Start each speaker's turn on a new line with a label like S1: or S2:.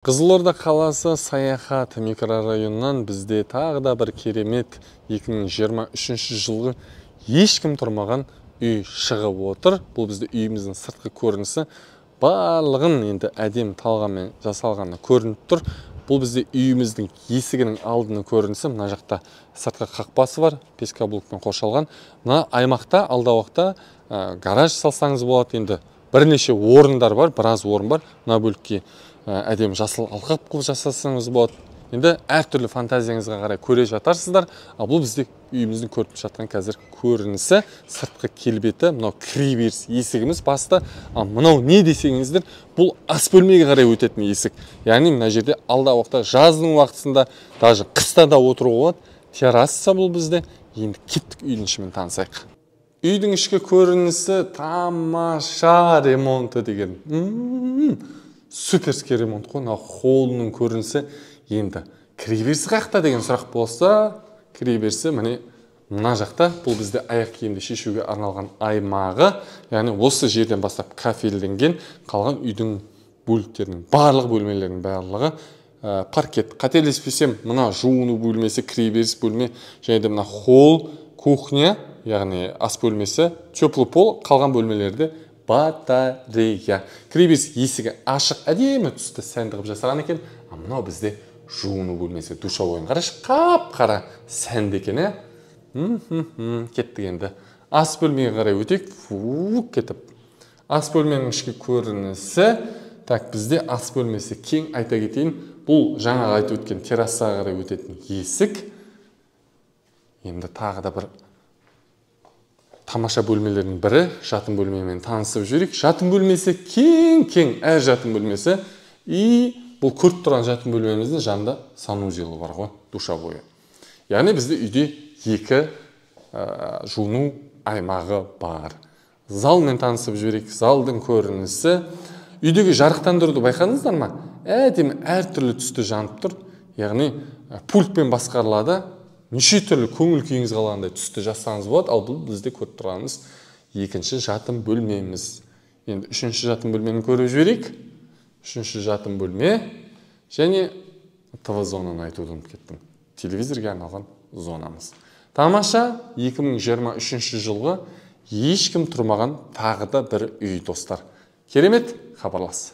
S1: Қызылорда қаласы Саяхат микрорайонынан бізде тағы да бір керемет 2023 жылғы ешкім тұрмаған үй шығып отыр. Бұл бізде үйіміздің сыртқы көрінісі барлығын енді әдем талғанмен жасалғаны көрініп тұр. Бұл бізде үйіміздің есігінің алдының көрінісі. Мына жақта сыртқы қақпасы бар, пескаблокпен қоршалған. Мына аймақта алдағы уақытта гараж салсаңыз болады. Енді бірнеше орындар бар, біраз орын бар. Мына бөлікке әдем жасыл алқап қылып жасасаңыз болады. Енді әртүрлі фантазияңызға қарай көре жатарсыздар. Ал бұл бізде үйіміздің көріп жатқан қазір көрінісі, сыртқы келбеті, мынау кіреберіс есігіміз басты. Ал мынау не десеңіздер, бұл ас бөлмеге қарай өтетін есік. Яғни мына жерде алдағы уақытта жаздың уақытысында, даже қыста да отыруға болады. Терраса бұл бізде. Енді кеттік үйдің ішімен танысайық. Үйдің ішкі көрінісі тамаша ремонты деген. Суперский ремонт қой. Мына холлның көрінісі. Енді кіреберісі қақта деген сұрақ болса, кіреберісі міне мына жақта. Бұл бізде аяқ киімді шешуге арналған аймағы. Яғни осы жерден бастап кафельденген қалған үйдің бөліктерінің барлық бөлмелерінің барлығы паркет. Қателеспесем, мына жуыну бөлмесі, кіреберіс бөлме, және де мына холл, кухня, яғни ас бөлмесі, теплый пол, қалған бөлмелерде батарея. Кіреберіс есігі ашық, әдемі түсті сәнді қылып жасаған екен. Мынау бізде жуыну бөлмесі, душевойын қарашы, қап-қара сәнді екен, кеттік енді. Ас бөлмеге қарай өтейік, кетіп. Ас бөлменің ішкі көрінісі. Так, бізде ас бөлмесі кең, айта кетейін. Бұл жаңа айтып өткен террасаға қарай өтетін есік. Енді тағы да бір тамаша бөлмелердің бірі, жатын бөлмемен танысып жүрейік. Жатын бөлмесі кең, әр жатын бөлмесі. Бұл көріп тұрған жатын бөлмеміздің жанында санузелі бар ғой, душевойы. Яғни бізде үйде екі жуыну аймағы бар. Залмен танысып жүрейік. Залдың көрінісі. Үйдегі жарықтандыруды байқадыңыздар ма? Әдемі әртүрлі түсті жанып тұр. Яғни пультпен басқарылады. Неше түрлі көңіл күйіңіз қалғандай түсті жасаңыз болады. Ал бұл бізде көріп тұрғанымыз екінші жатын бөлмеміз. Енді үшінші жатын бөлмені көріп жіберейік. Үшінші жатын бөлме және ТВ зонаны айтуды ұмытып кеттім. Телевизорге арналған зонамыз. Тамаша 2023 жылғы ешкім тұрмаған тағы да бір үй достар. Керемет, хабарлас.